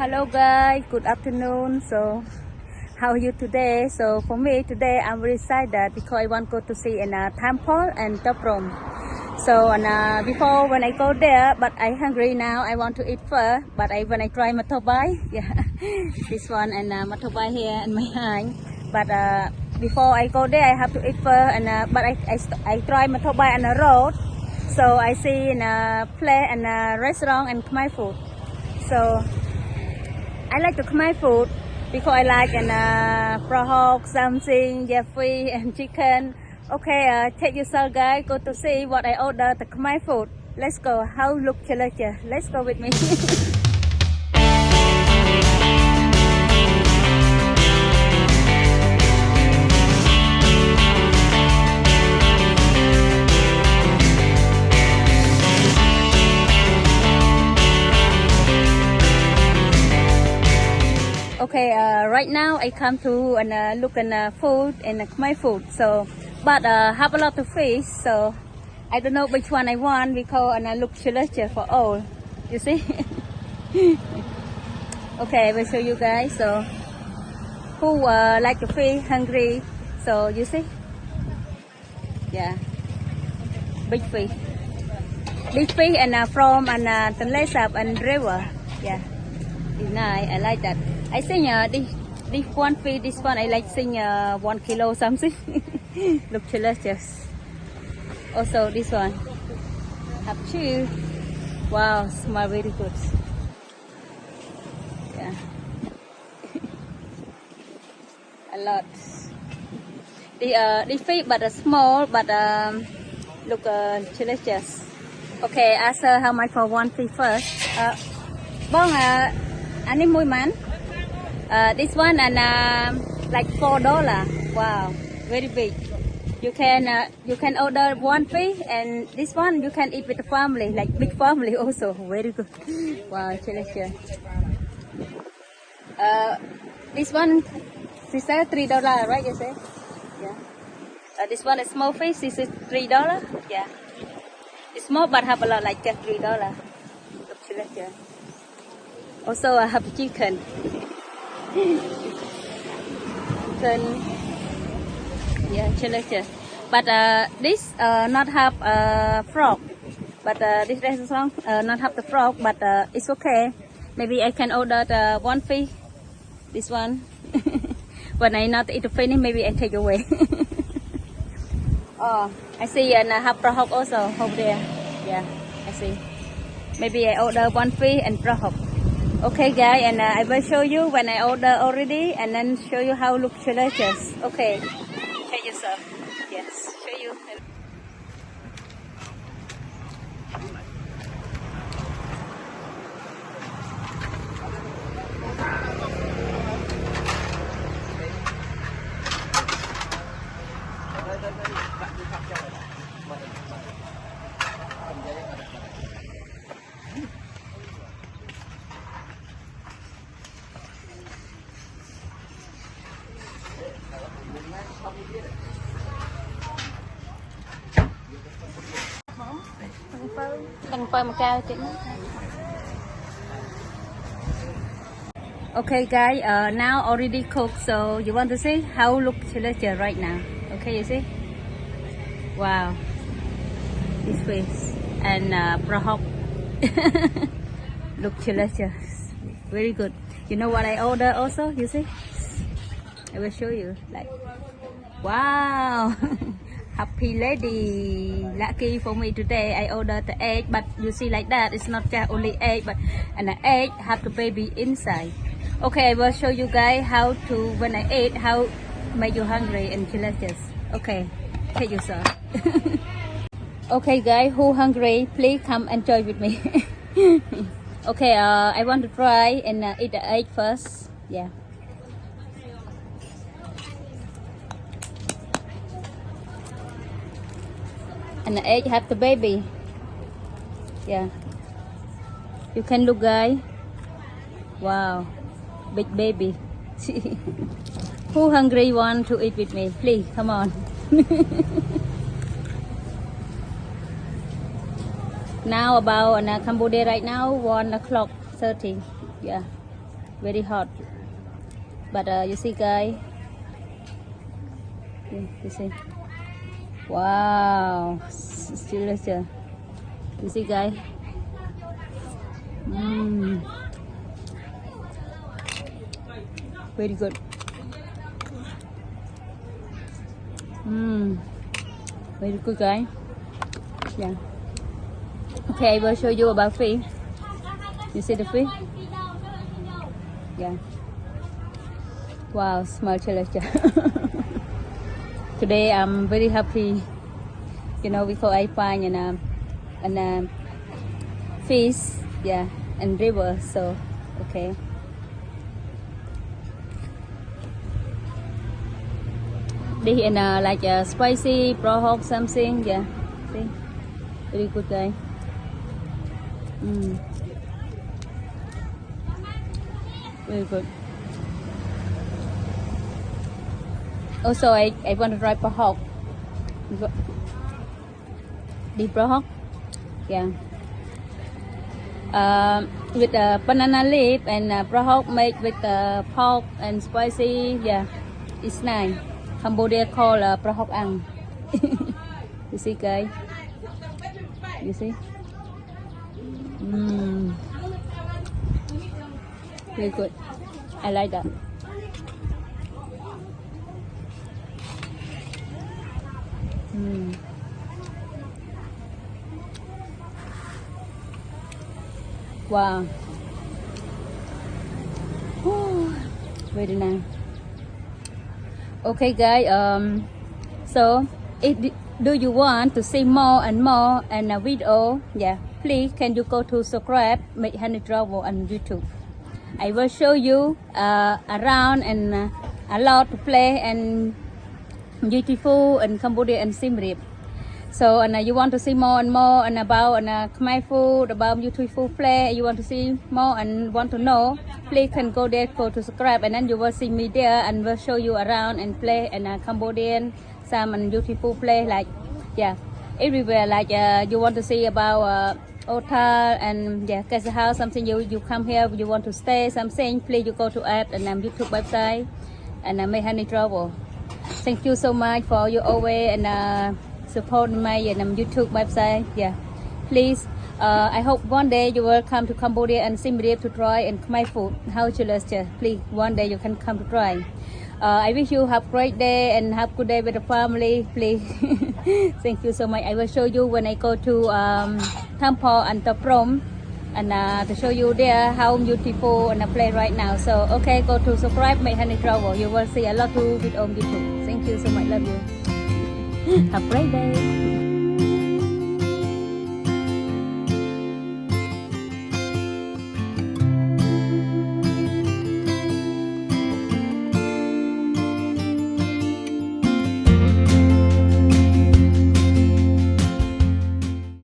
Hello guys, good afternoon. So how are you today? So for me today I'm very excited because I want to go to see a temple and Toprom. So before when I go there, but I hungry now. I want to eat first. But when I try matobai, yeah, this one and matobai here in my hand. But before I go there, I have to eat first. And but I try matobai on the road. So I see in a place and a restaurant and Khmer food. So I like the Khmer food because I like pork, something, fish and chicken. Okay, take yourself guys, go to see what I order the Khmer food. Let's go. How look delicious. Let's go with me. Okay, right now I come to and look at food and Khmer food. So, but have a lot of fish. So, I don't know which one I want because and look delicious for all. You see? Okay, I will show you guys. So, who like the fish, hungry? So you see? Yeah, big fish and from and Tonle and river. Yeah, it's nice. I like that. I think this one fish, this one I like think 1 kilo something. Look delicious. Also this one have two. Wow, smell very good. Yeah, a lot. The fish but small but look delicious. Okay, ask her how much for one fish first. Bong any mùi man? This one and like $4. Wow, very big. You can order one fish and this one you can eat with the family, like big family also. Very good. Wow, delicious. This one, she said $3, right? You say? Yeah. This one is small fish. This is $3. Yeah. It's small but have a lot, like just $3. Look delicious. Also, I have chicken. Yeah, delicious. But this not have frog. But this restaurant not have the frog. But it's okay. Maybe I can order the one fish. This one. When I not eat the fish, maybe I take away. Oh, I see and have frog also over there. Yeah, I see. Maybe I order one fish and frog. Okay guys, and I will show you when I order already and then show you how look delicious. Okay, check yourself. Yes, show you. Okay guys, now already cooked, so you want to see how look delicious right now. Okay, you see? Wow, this fish and prahok. Look delicious, very good. You know what I order also? You see? I will show you. Like, wow. Happy lady, lucky for me today. I ordered the egg, but you see like that, it's not just only egg, but and the egg have the baby inside. Okay, I will show you guys how to when I eat, how make you hungry and delicious. Okay, take yourself. Okay guys, who hungry, please come enjoy with me. Okay, I want to try and eat the egg first. Yeah. And the egg have the baby. Yeah. You can look guys. Wow. Big baby. Who hungry want to eat with me? Please come on. Now about Cambodia right now 1:30. Yeah. very hot. But you see, guys. You see. Wow, it's delicious. You see, guys. Very good. Very good, guys. Yeah. Okay, I will show you about fish. You see the fish? Yeah. Wow, smell delicious. Today I'm very happy. You know, because I find fish, yeah, and river. So okay. This in like a spicy broth something, yeah. See, very good, guys. Very good. Also, I want to try broth. The broth, yeah. With banana leaf and broth made with pork and spicy, yeah. It's nice. Cambodia called broth ang. You see, guys? You see? Very good. I like that. Wow. Very nice. Okay, guys. So if do you want to see more and more and a video, yeah, please can you go to subscribe Make Honey Travel on YouTube. I will show you around and a lot to play and beautiful in Cambodia and Siem Reap. So and you want to see more and more and about Khmer food, about beautiful place, you want to see more and want to know, please can go there, go to subscribe, and then you will see me there and will show you around and play and Cambodian some and beautiful place like, yeah, everywhere, like you want to see about hotel and yeah, guest house, something you come here, you want to stay something, please you go to app and YouTube website and Make Honey Travel. Thank you so much for your always and support my YouTube website. Yeah, please. I hope one day you will come to Cambodia and Siem Reap to try and Khmer food. How delicious! Please, one day you can come to try. I wish you have a great day and have a good day with the family. Please, thank you so much. I will show you when I go to Temple and Toprom and to show you there how beautiful and play right now. So okay, go to subscribe Make Honey Travel. You will see a lot of video on YouTube. Thank you so much. Love you. Have a great day.